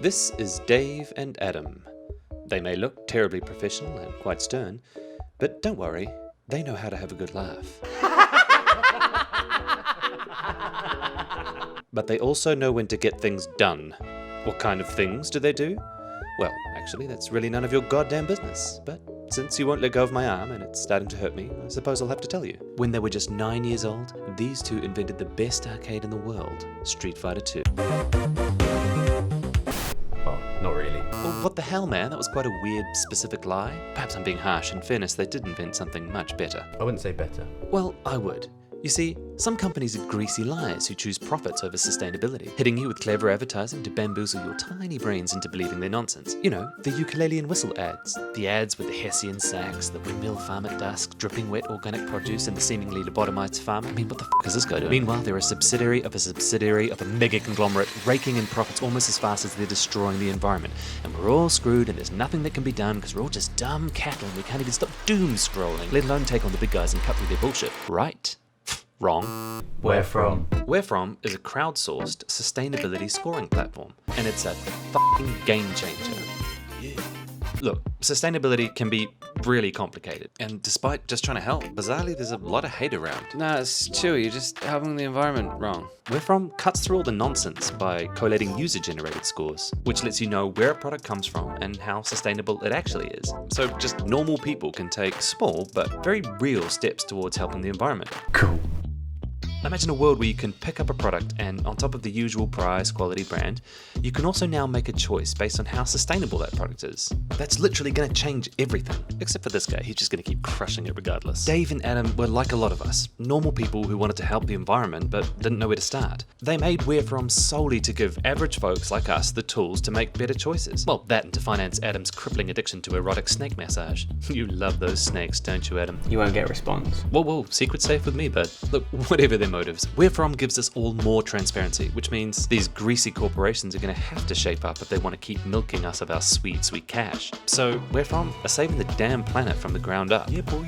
This is Dave and Adam. They may look terribly professional and quite stern, but don't worry, they know how to have a good laugh. But they also know when to get things done. What kind of things do they do? Well, actually, that's really none of your goddamn business. But since you won't let go of my arm and it's starting to hurt me, I suppose I'll have to tell you. When they were just 9 years old, these two invented the best arcade in the world, Street Fighter 2. Well, not really. Well, what the hell, man? That was quite a weird, specific lie. Perhaps I'm being harsh. In fairness, they did invent something much better. I wouldn't say better. Well, I would. You see, some companies are greasy liars who choose profits over sustainability, hitting you with clever advertising to bamboozle your tiny brains into believing their nonsense. You know, the ukulele and whistle ads, the ads with the Hessian sax, the windmill farm at dusk, dripping wet organic produce, and the seemingly lobotomized farmer. I mean, what the f*** is this guy doing? Meanwhile, they're a subsidiary of a mega conglomerate, raking in profits almost as fast as they're destroying the environment. And we're all screwed, and there's nothing that can be done because we're all just dumb cattle and we can't even stop doom scrolling, let alone take on the big guys and cut through their bullshit. Right? Wrong. Wherefrom? Wherefrom is a crowdsourced sustainability scoring platform, and it's a fucking game changer. Yeah. Look, sustainability can be really complicated, and despite just trying to help, bizarrely there's a lot of hate around. Nah, it's chill, you're just helping the environment wrong. Wherefrom cuts through all the nonsense by collating user-generated scores, which lets you know where a product comes from and how sustainable it actually is. So just normal people can take small but very real steps towards helping the environment. Cool. Imagine a world where you can pick up a product and on top of the usual price, quality, brand, you can also now make a choice based on how sustainable that product is. That's literally going to change everything. Except for this guy, he's just going to keep crushing it regardless. Dave and Adam were like a lot of us, normal people who wanted to help the environment but didn't know where to start. They made Wherefrom solely to give average folks like us the tools to make better choices. Well, that and to finance Adam's crippling addiction to erotic snake massage. You love those snakes, don't you, Adam? You won't get a response. Whoa, secret safe with me, bud. Look, whatever their motives, Wherefrom gives us all more transparency, which means these greasy corporations are going to have to shape up if they want to keep milking us of our sweet, sweet cash. So, Wherefrom are saving the damn planet from the ground up. Yeah, boy.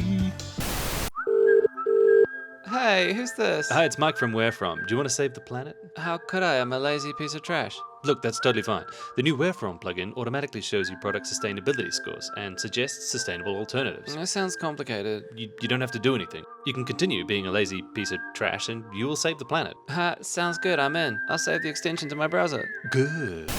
Hey, who's this? Hi, it's Mike from Wherefrom. Do you want to save the planet? How could I? I'm a lazy piece of trash. Look, that's totally fine. The new Wherefrom plugin automatically shows you product sustainability scores and suggests sustainable alternatives. That sounds complicated. You don't have to do anything. You can continue being a lazy piece of trash and you will save the planet. Sounds good, I'm in. I'll save the extension to my browser. Good.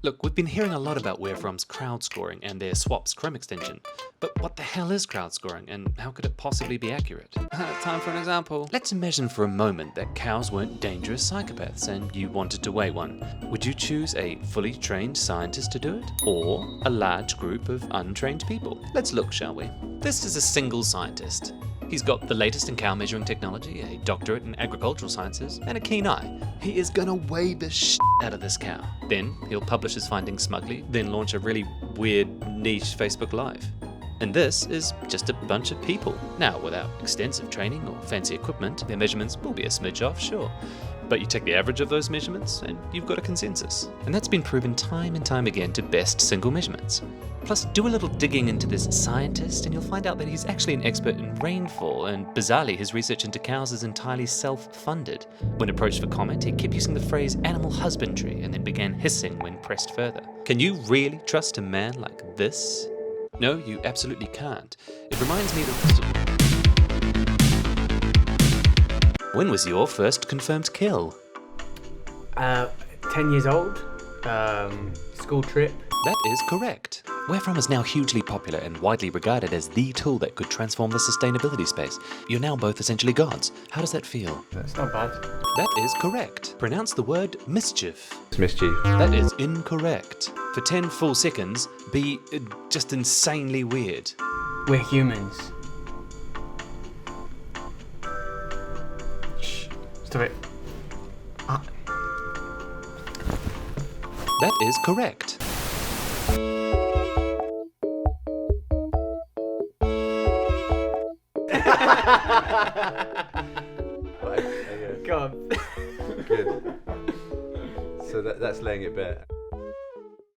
Look, we've been hearing a lot about Wherefrom's crowd scoring and their Swaps Chrome extension. But what the hell is crowd scoring and how could it possibly be accurate? Time for an example. Let's imagine for a moment that cows weren't dangerous psychopaths and you wanted to weigh one. Would you choose a fully trained scientist to do it? Or a large group of untrained people? Let's look, shall we? This is a single scientist. He's got the latest in cow measuring technology, a doctorate in agricultural sciences, and a keen eye. He is gonna weigh the shit out of this cow. Then he'll publish his findings smugly, then launch a really weird niche Facebook Live. And this is just a bunch of people. Now, without extensive training or fancy equipment, their measurements will be a smidge off, sure. But you take the average of those measurements and you've got a consensus. And that's been proven time and time again to best single measurements. Plus, do a little digging into this scientist and you'll find out that he's actually an expert in rainfall, and bizarrely his research into cows is entirely self-funded. When approached for comment, he kept using the phrase animal husbandry and then began hissing when pressed further. Can you really trust a man like this? No, you absolutely can't. It reminds me of... When was your first confirmed kill? 10 years old, school trip. That is correct. Wherefrom is now hugely popular and widely regarded as the tool that could transform the sustainability space. You're now both essentially gods. How does that feel? That's not bad. That is correct. Pronounce the word mischief. It's mischief. That is incorrect. For 10 full seconds, be just insanely weird. We're humans. Shh. Stop it. That is correct. Right, there you Go on. go. Good. So that's laying it bare.